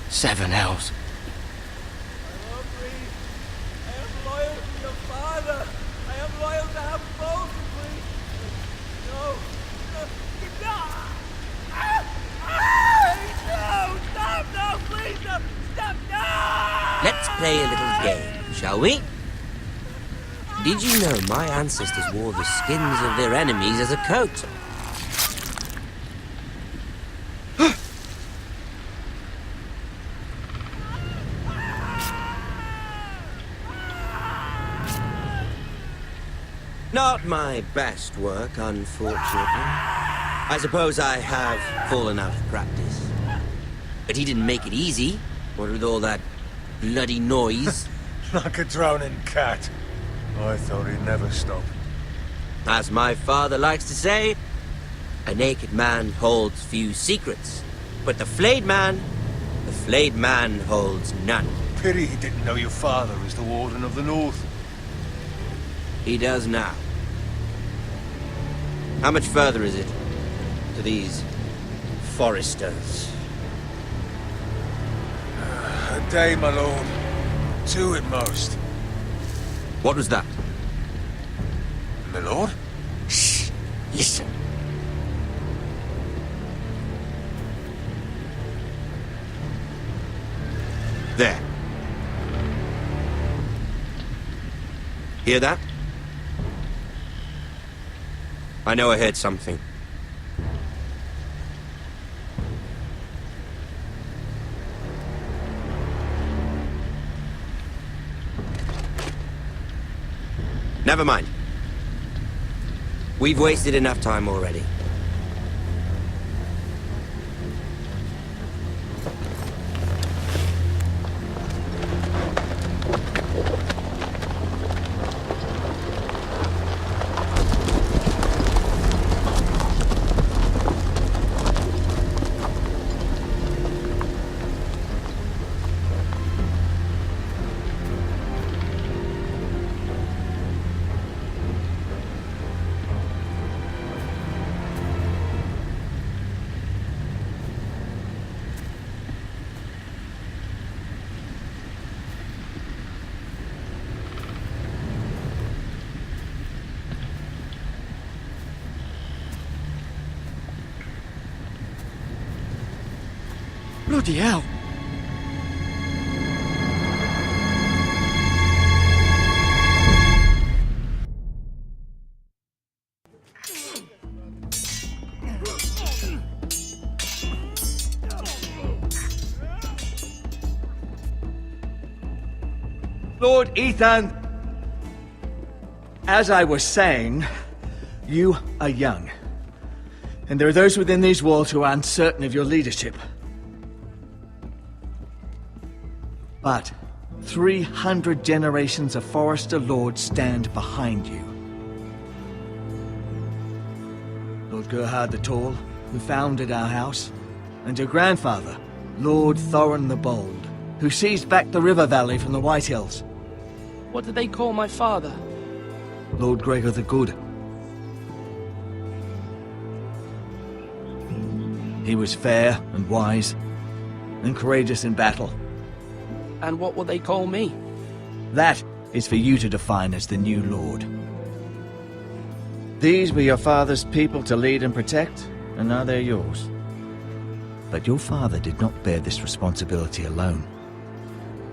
Seven elves. I am loyal to your father. I am loyal to have both, please. No. Stop, no, please, no. Stop, no! Let's play a little game, shall we? Did you know my ancestors wore the skins of their enemies as a coat? Not my best work, unfortunately. I suppose I have fallen out of practice. But he didn't make it easy, what with all that bloody noise. Like a drowning cat. I thought he'd never stop. As my father likes to say, a naked man holds few secrets, but the flayed man holds none. Pity he didn't know your father was the Warden of the North. He does now. How much further is it to these Forresters? A day, my lord. 2 at most. What was that? My lord? Shh! Listen. There. Hear that? I know I heard something. Never mind. We've wasted enough time already. Bloody hell! Lord Ethan, as I was saying, you are young. And there are those within these walls who are uncertain of your leadership. But 300 generations of Forrester lords stand behind you. Lord Gerhard the Tall, who founded our house, and your grandfather, Lord Thorin the Bold, who seized back the river valley from the White Hills. What did they call my father? Lord Gregor the Good. He was fair and wise, and courageous in battle. And what will they call me? That is for you to define as the new lord. These were your father's people to lead and protect, and now they're yours. But your father did not bear this responsibility alone.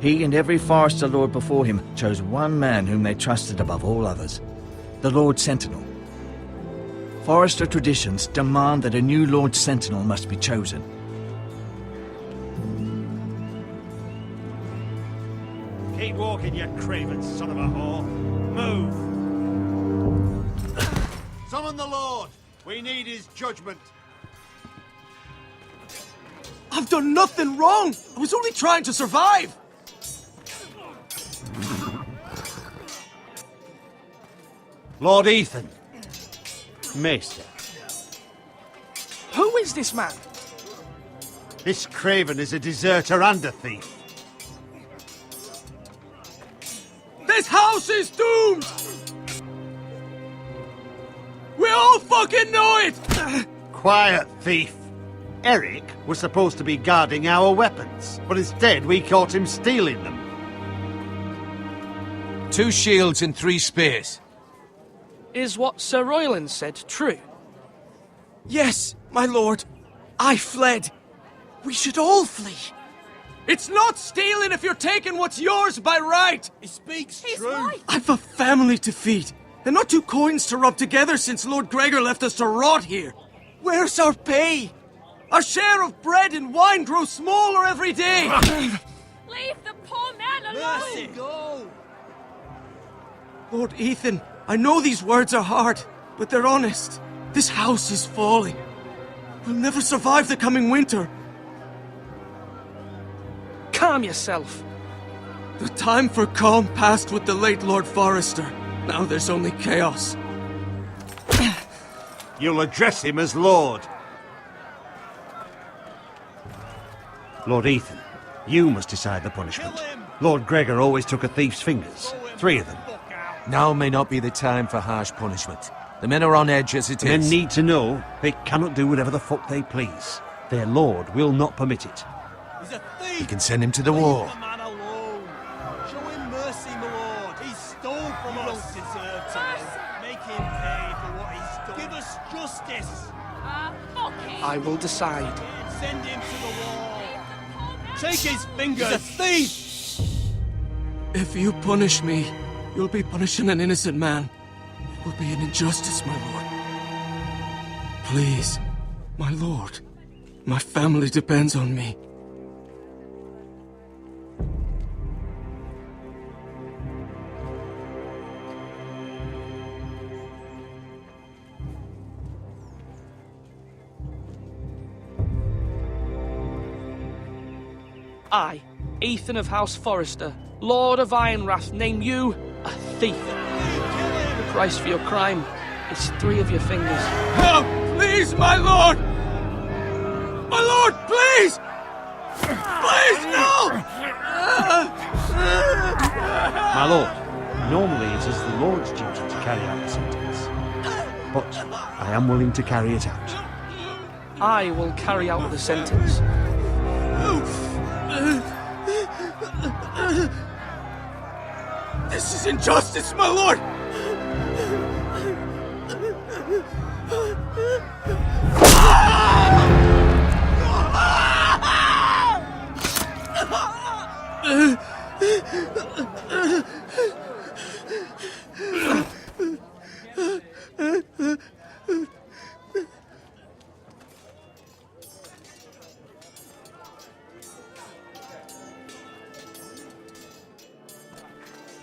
He and every Forrester lord before him chose one man whom they trusted above all others, the Lord Sentinel. Forrester traditions demand that a new Lord Sentinel must be chosen. Keep walking, you craven son of a whore. Move! Summon the Lord! We need his judgment. I've done nothing wrong! I was only trying to survive! Lord Ethan. Maester. Who is this man? This craven is a deserter and a thief. This house is doomed! We all fucking know it! Quiet, thief. Eric was supposed to be guarding our weapons, but instead we caught him stealing them. 2 shields and 3 spears. Is what Sir Royland said true? Yes, my lord. I fled. We should all flee. It's not stealing if you're taking what's yours by right. He speaks He's true. right. I've a family to feed, and not 2 coins to rub together since Lord Gregor left us to rot here. Where's our pay? Our share of bread and wine grows smaller every day. Leave the poor man alone. Mercy, go. Lord Ethan, I know these words are hard, but they're honest. This house is falling. We'll never survive the coming winter. Calm yourself. The time for calm passed with the late Lord Forrester. Now there's only chaos. You'll address him as Lord. Lord Ethan, you must decide the punishment. Kill him. Lord Gregor always took a thief's fingers. 3 of them. Fuck out. Now may not be the time for harsh punishment. The men are on edge as it Men is. need to know they cannot do whatever the fuck they please. Their lord will not permit it. He's a thief. You can send him to the Leave war. the man alone. Show him mercy, my lord. He stole from us. You don't deserve to live. Make him pay for what he's done. Give us justice. Fuck him. I will decide. Send him to the wall. Leave the poor man. Take his fingers. He's a thief. If you punish me, you'll be punishing an innocent man. It will be an injustice, my lord. Please, my lord. My family depends on me. I, Ethan of House Forrester, Lord of Ironrath, name you a thief. The price for your crime is 3 of your fingers. Help! Please, my lord! My lord, please! Please, no! My lord, normally it is the Lord's duty to carry out the sentence. But I am willing to carry it out. I will carry out the sentence. This is injustice, my lord!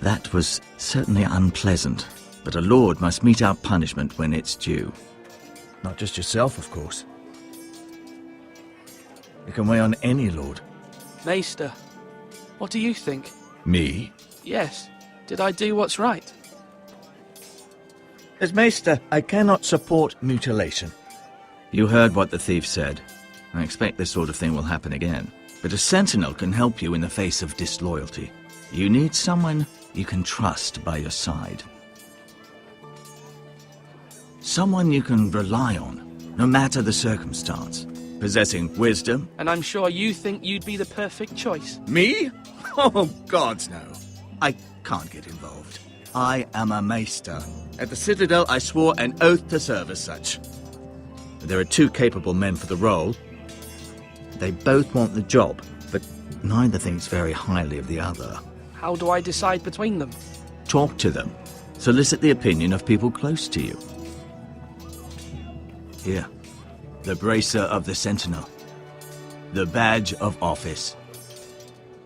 That was certainly unpleasant, but a lord must mete out punishment when it's due. Not just yourself, of course. It can weigh on any lord. Maester, what do you think? Me? Yes, did I do what's right? As Maester, I cannot support mutilation. You heard what the thief said. I expect this sort of thing will happen again. But a sentinel can help you in the face of disloyalty. You need someone you can trust by your side. Someone you can rely on, no matter the circumstance. Possessing wisdom. And I'm sure you think you'd be the perfect choice. Me? Oh, gods no. I can't get involved. I am a maester. At the Citadel, I swore an oath to serve as such. There are 2 capable men for the role. They both want the job, but neither thinks very highly of the other. How do I decide between them? Talk to them. Solicit the opinion of people close to you. Here, the bracer of the Sentinel. The badge of office.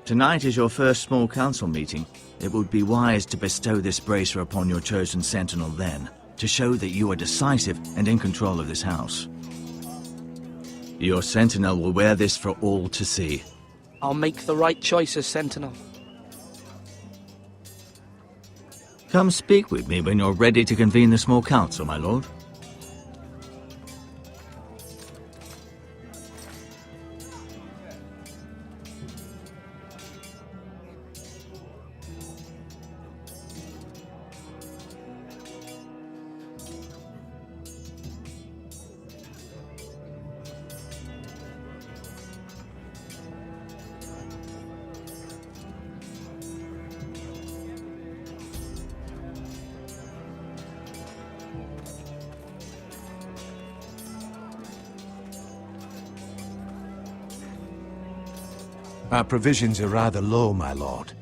Tonight is your first small council meeting. It would be wise to bestow this bracer upon your chosen Sentinel then, to show that you are decisive and in control of this house. Your Sentinel will wear this for all to see. I'll make the right choice as Sentinel. Come speak with me when you're ready to convene the small council, my lord. Our provisions are rather low, my lord.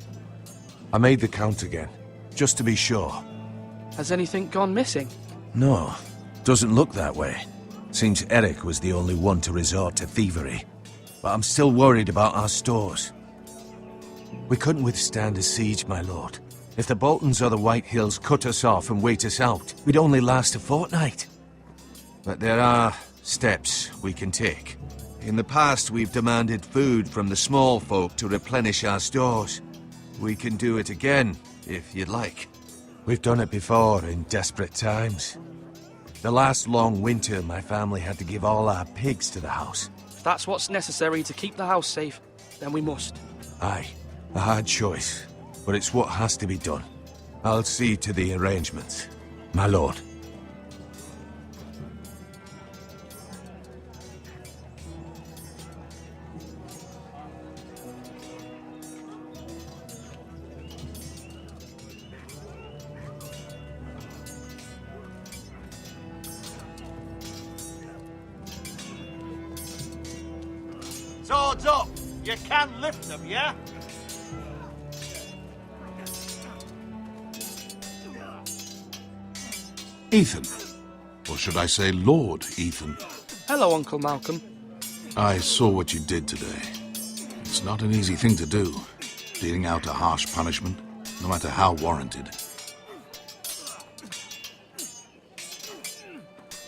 I made the count again, just to be sure. Has anything gone missing? No, doesn't look that way. Seems Eric was the only one to resort to thievery. But I'm still worried about our stores. We couldn't withstand a siege, my lord. If the Boltons or the White Hills cut us off and wait us out, we'd only last a fortnight. But there are steps we can take. In the past, we've demanded food from the small folk to replenish our stores. We can do it again, if you'd like. We've done it before in desperate times. The last long winter, my family had to give all our pigs to the house. If that's what's necessary to keep the house safe, then we must. Aye, a hard choice, but it's what has to be done. I'll see to the arrangements, my lord. Swords up! You can lift them, yeah? Ethan. Or should I say Lord Ethan? Hello, Uncle Malcolm. I saw what you did today. It's not an easy thing to do, dealing out a harsh punishment, no matter how warranted.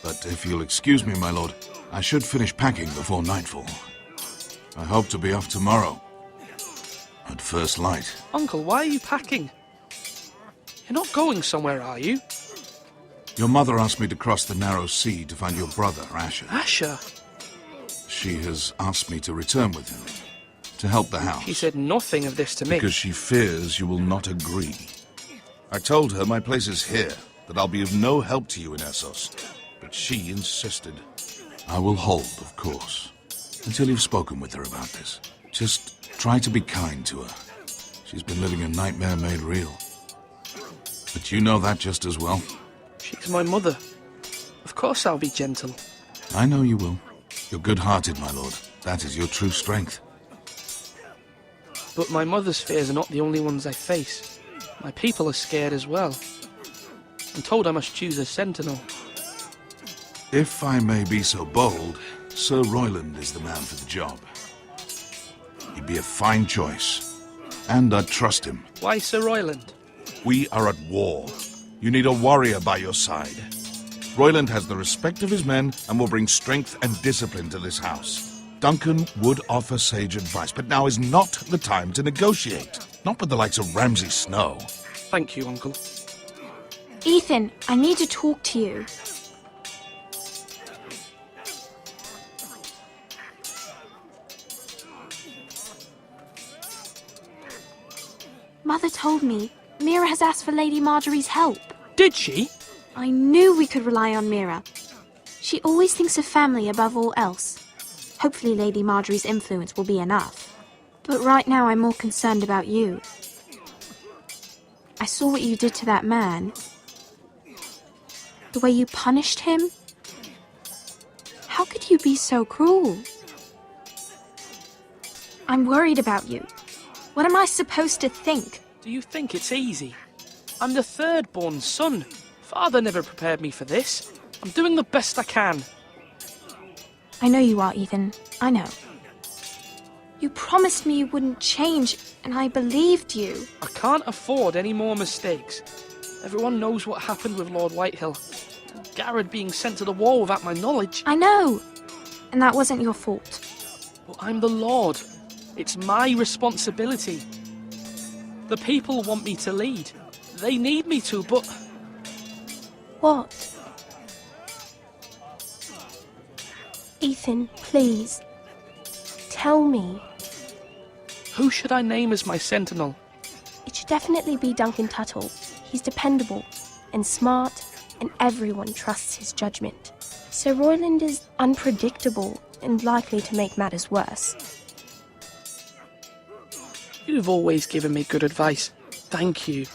But if you'll excuse me, my lord, I should finish packing before nightfall. I hope to be off tomorrow, at first light. Uncle, why are you packing? You're not going somewhere, are you? Your mother asked me to cross the narrow sea to find your brother, Asher. Asher? She has asked me to return with him, to help the house. She said nothing of this to me. Because she fears you will not agree. I told her my place is here, that I'll be of no help to you in Essos. But she insisted. I will hold, of course, until you've spoken with her about this. Just try to be kind to her. She's been living a nightmare made real. But you know that just as well. She's my mother. Of course I'll be gentle. I know you will. You're good-hearted, my lord. That is your true strength. But my mother's fears are not the only ones I face. My people are scared as well. I'm told I must choose a sentinel. If I may be so bold, Sir Royland is the man for the job. He'd be a fine choice, and I'd trust him. Why Sir Royland? We are at war. You need a warrior by your side. Royland has the respect of his men and will bring strength and discipline to this house. Duncan would offer sage advice, but now is not the time to negotiate. Not with the likes of Ramsay Snow. Thank you, Uncle. Ethan, I need to talk to you. Mother told me Mira has asked for Lady Marjorie's help. Did she? I knew we could rely on Mira. She always thinks of family above all else. Hopefully Lady Marjorie's influence will be enough. But right now I'm more concerned about you. I saw what you did to that man. The way you punished him. How could you be so cruel? I'm worried about you. What am I supposed to think? Do you think it's easy? I'm the third-born son. Father never prepared me for this. I'm doing the best I can. I know you are, Ethan. I know. You promised me you wouldn't change, and I believed you. I can't afford any more mistakes. Everyone knows what happened with Lord Whitehill. Garrett being sent to the war without my knowledge. I know. And that wasn't your fault. But I'm the Lord. It's my responsibility. The people want me to lead. They need me to, but... What? Ethan, please. Tell me. Who should I name as my sentinel? It should definitely be Duncan Tuttle. He's dependable and smart, and everyone trusts his judgment. Sir Royland is unpredictable and likely to make matters worse. You've always given me good advice. Thank you.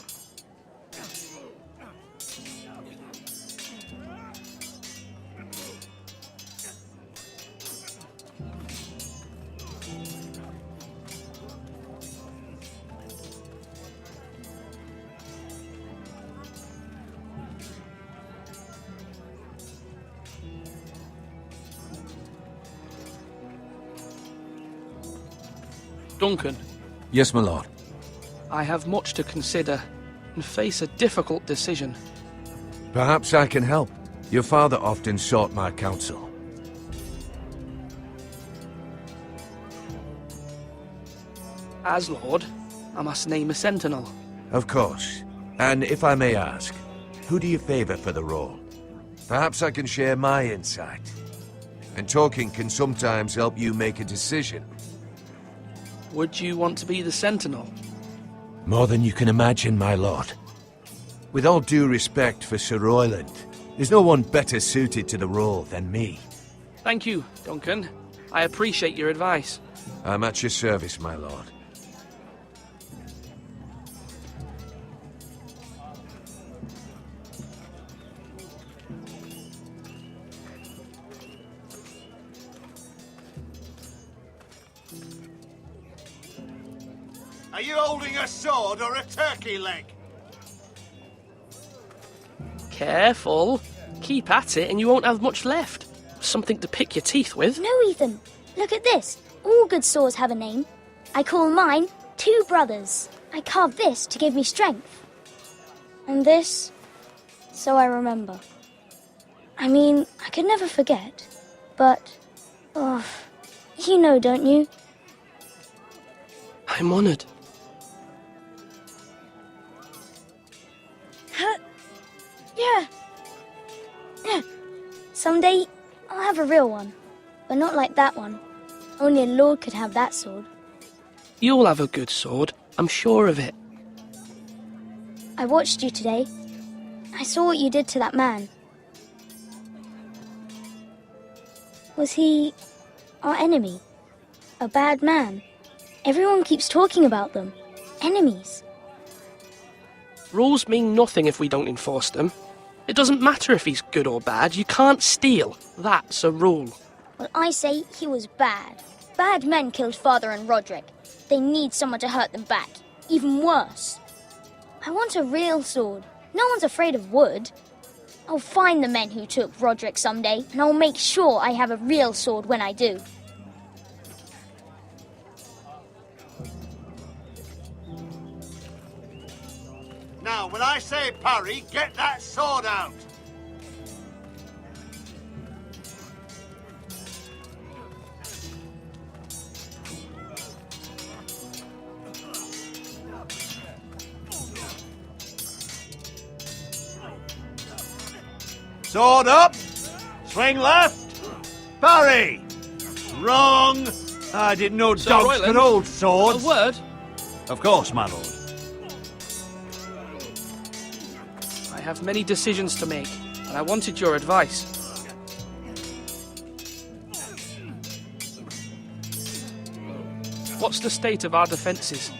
Duncan, Yes, my lord. I have much to consider and face a difficult decision. Perhaps I can help. Your father often sought my counsel. As Lord, I must name a sentinel. Of course. And if I may ask, who do you favor for the role? Perhaps I can share my insight. And talking can sometimes help you make a decision. Would you want to be the sentinel? More than you can imagine, my lord. With all due respect for Sir Royland, there's no one better suited to the role than me. Thank you, Duncan. I appreciate your advice. I'm at your service, my lord. Are you holding a sword or a turkey leg? Careful. Keep at it and you won't have much left. Something to pick your teeth with. No, Ethan. Look at this. All good swords have a name. I call mine Two Brothers. I carved this to give me strength. And this, so I remember. I mean, I could never forget. But, you know, don't you? I'm honoured. Yeah. Someday, I'll have a real one. But not like that one. Only a lord could have that sword. You'll have a good sword. I'm sure of it. I watched you today. I saw what you did to that man. Was he our enemy? A bad man? Everyone keeps talking about them. Enemies. Rules mean nothing if we don't enforce them. It doesn't matter if he's good or bad. You can't steal. That's a rule. Well, I say he was bad. Bad men killed Father and Roderick. They need someone to hurt them back. Even worse. I want a real sword. No one's afraid of wood. I'll find the men who took Roderick someday, and I'll make sure I have a real sword when I do. Now, when I say parry, get that sword out. Sword up. Swing left. Parry. Wrong. I didn't know Sir dogs Royland, could hold swords. A word? Of course, my lord. I have many decisions to make, and I wanted your advice. What's the state of our defences?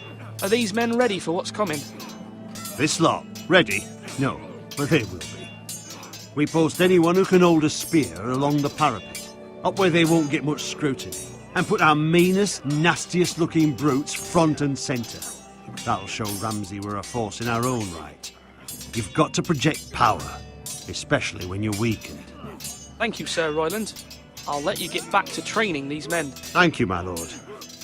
Are these men ready for what's coming? This lot, ready? No, but they will be. We post anyone who can hold a spear along the parapet, up where they won't get much scrutiny, and put our meanest, nastiest looking brutes front and centre. That'll show Ramsay we're a force in our own right. You've got to project power, especially when you're weakened. Thank you, Sir Royland. I'll let you get back to training these men. Thank you, my lord.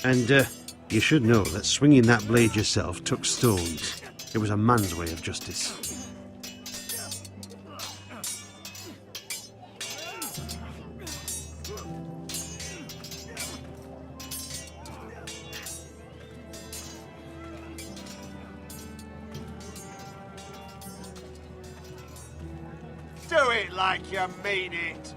And, you should know that swinging that blade yourself took stones. It was a man's way of justice. Do it like you mean it.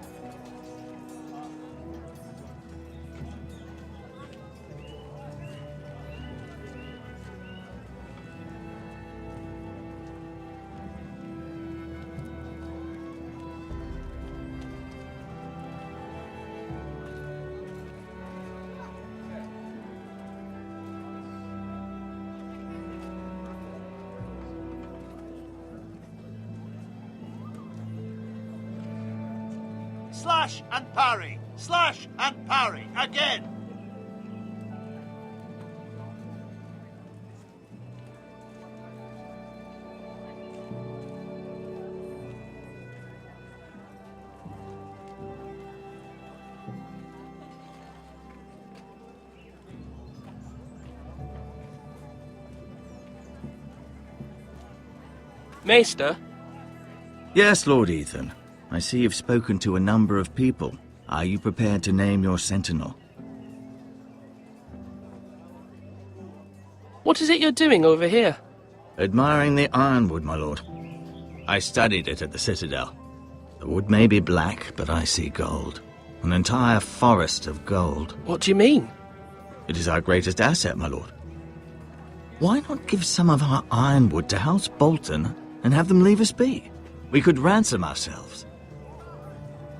Slash and parry. Slash and parry. Again. Maester? Yes, Lord Ethan. I see you've spoken to a number of people. Are you prepared to name your sentinel? What is it you're doing over here? Admiring the ironwood, my lord. I studied it at the Citadel. The wood may be black, but I see gold. An entire forest of gold. What do you mean? It is our greatest asset, my lord. Why not give some of our ironwood to House Bolton and have them leave us be? We could ransom ourselves.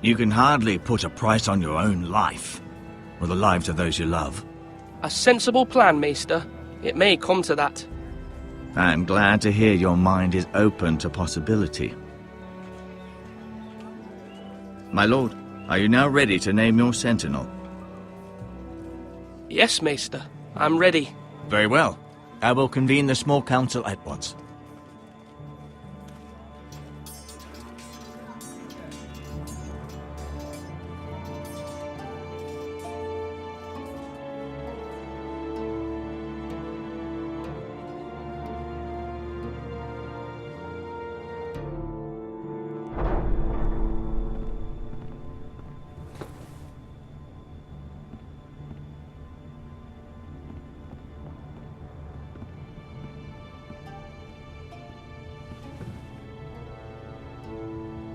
You can hardly put a price on your own life, or the lives of those you love. A sensible plan, Maester. It may come to that. I'm glad to hear your mind is open to possibility. My lord, are you now ready to name your sentinel? Yes, Maester. I'm ready. Very well. I will convene the small council at once.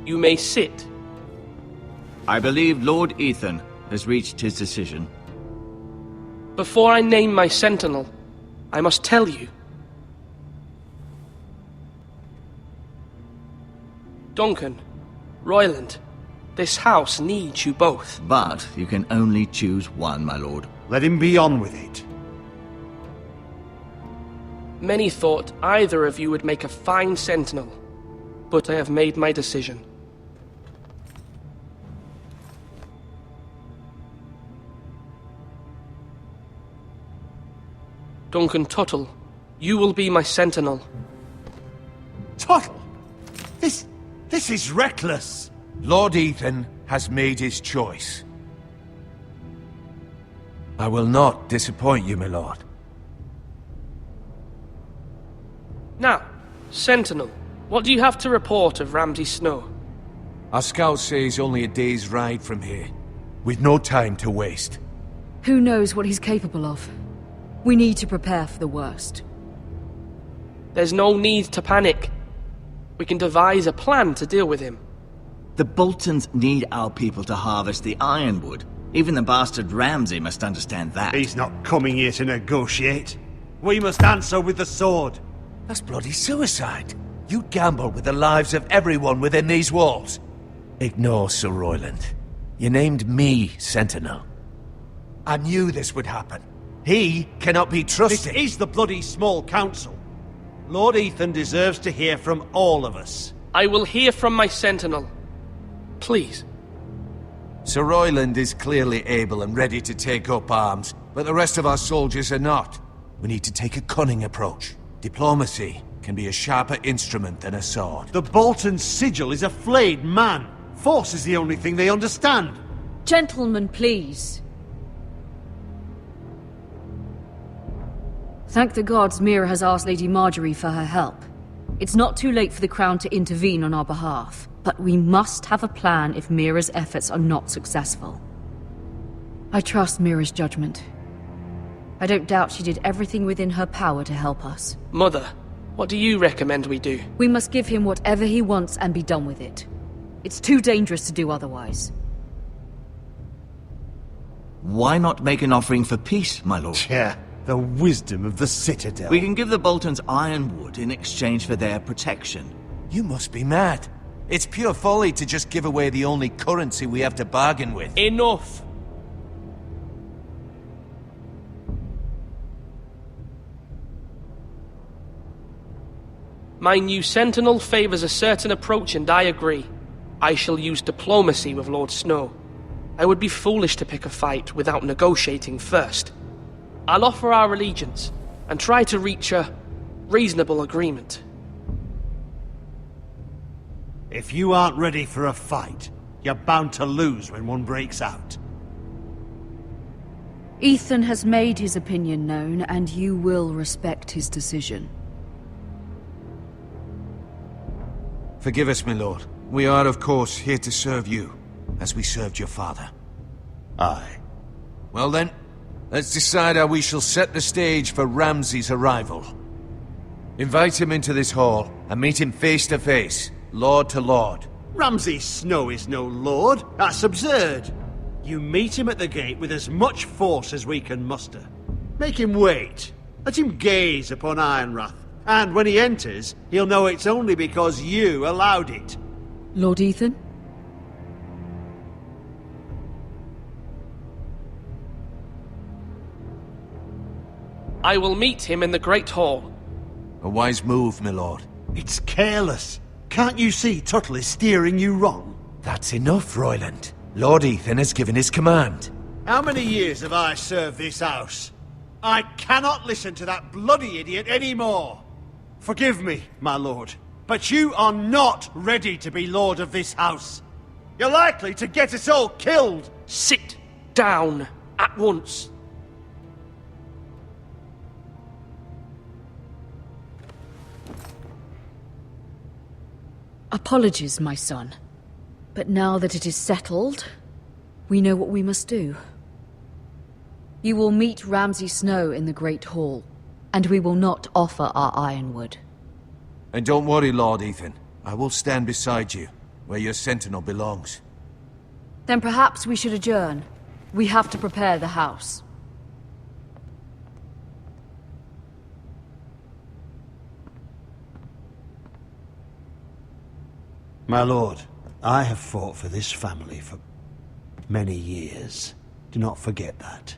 You may sit. I believe Lord Ethan has reached his decision. Before I name my sentinel, I must tell you. Duncan, Royland, this house needs you both. But you can only choose one, my lord. Let him be on with it. Many thought either of you would make a fine sentinel, but I have made my decision. Duncan Tuttle, you will be my sentinel. Tuttle! This is reckless! Lord Ethan has made his choice. I will not disappoint you, my lord. Now, sentinel, what do you have to report of Ramsay Snow? Our scouts say he's only a day's ride from here, with no time to waste. Who knows what he's capable of? We need to prepare for the worst. There's no need to panic. We can devise a plan to deal with him. The Boltons need our people to harvest the ironwood. Even the bastard Ramsay must understand that. He's not coming here to negotiate. We must answer with the sword. That's bloody suicide. You gamble with the lives of everyone within these walls. Ignore Sir Royland. You named me Sentinel. I knew this would happen. He cannot be trusted. This is the bloody small council. Lord Ethan deserves to hear from all of us. I will hear from my sentinel. Please. Sir Royland is clearly able and ready to take up arms, but the rest of our soldiers are not. We need to take a cunning approach. Diplomacy can be a sharper instrument than a sword. The Bolton sigil is a flayed man. Force is the only thing they understand. Gentlemen, please. Thank the gods Mira has asked Lady Marjorie for her help. It's not too late for the Crown to intervene on our behalf, but we must have a plan if Mira's efforts are not successful. I trust Mira's judgment. I don't doubt she did everything within her power to help us. Mother, what do you recommend we do? We must give him whatever he wants and be done with it. It's too dangerous to do otherwise. Why not make an offering for peace, my lord? Yeah, the wisdom of the Citadel. We can give the Boltons ironwood in exchange for their protection. You must be mad. It's pure folly to just give away the only currency we have to bargain with. Enough! My new sentinel favors a certain approach, and I agree. I shall use diplomacy with Lord Snow. I would be foolish to pick a fight without negotiating first. I'll offer our allegiance, and try to reach a reasonable agreement. If you aren't ready for a fight, you're bound to lose when one breaks out. Ethan has made his opinion known, and you will respect his decision. Forgive us, my lord. We are, of course, here to serve you, as we served your father. Aye. Well then, let's decide how we shall set the stage for Ramsay's arrival. Invite him into this hall, and meet him face to face, lord to lord. Ramsay Snow is no lord. That's absurd. You meet him at the gate with as much force as we can muster. Make him wait. Let him gaze upon Ironrath. And when he enters, he'll know it's only because you allowed it. Lord Ethan? I will meet him in the Great Hall. A wise move, my lord. It's careless. Can't you see Tuttle is steering you wrong? That's enough, Royland. Lord Ethan has given his command. How many years have I served this house? I cannot listen to that bloody idiot anymore. Forgive me, my lord, but you are not ready to be lord of this house. You're likely to get us all killed. Sit down at once. Apologies, my son. But now that it is settled, we know what we must do. You will meet Ramsay Snow in the Great Hall, and we will not offer our ironwood. And don't worry, Lord Ethan. I will stand beside you, where your sentinel belongs. Then perhaps we should adjourn. We have to prepare the house. My lord, I have fought for this family for many years. Do not forget that.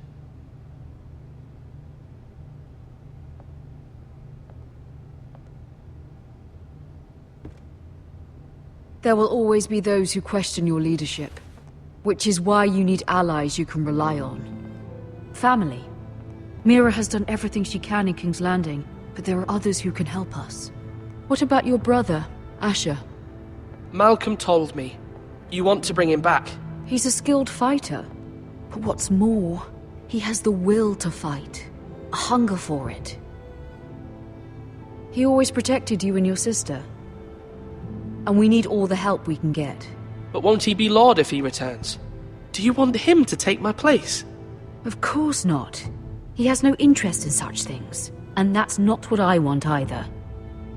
There will always be those who question your leadership, which is why you need allies you can rely on. Family. Mira has done everything she can in King's Landing, but there are others who can help us. What about your brother, Asher? Malcolm told me. You want to bring him back? He's a skilled fighter. But what's more, he has the will to fight. A hunger for it. He always protected you and your sister. And we need all the help we can get. But won't he be Lord if he returns? Do you want him to take my place? Of course not. He has no interest in such things. And that's not what I want either.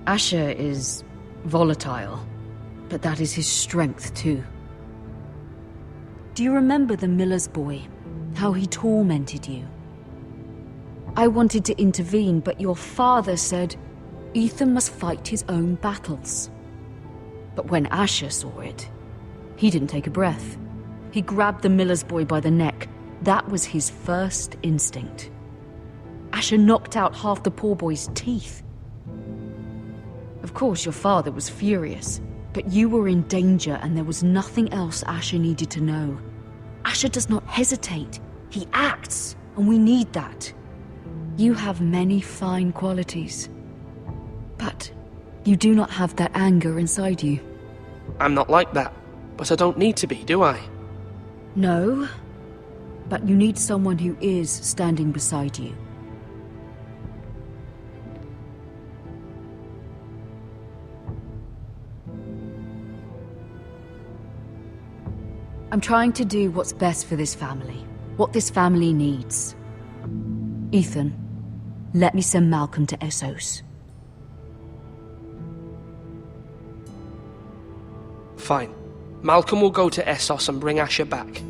Asher is volatile. But that is his strength too. Do you remember the miller's boy? How he tormented you? I wanted to intervene, but your father said Ethan must fight his own battles. But when Asher saw it, he didn't take a breath. He grabbed the miller's boy by the neck. That was his first instinct. Asher knocked out half the poor boy's teeth. Of course, your father was furious. But you were in danger, and there was nothing else Asher needed to know. Asher does not hesitate. He acts, and we need that. You have many fine qualities. But you do not have that anger inside you. I'm not like that, but I don't need to be, do I? No, but you need someone who is standing beside you. I'm trying to do what's best for this family. What this family needs. Ethan, let me send Malcolm to Essos. Fine. Malcolm will go to Essos and bring Asher back.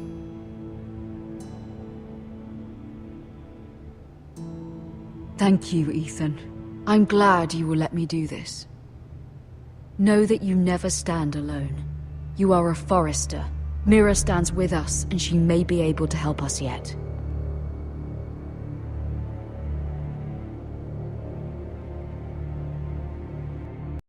Thank you, Ethan. I'm glad you will let me do this. Know that you never stand alone. You are a Forrester. Mira stands with us, and she may be able to help us yet.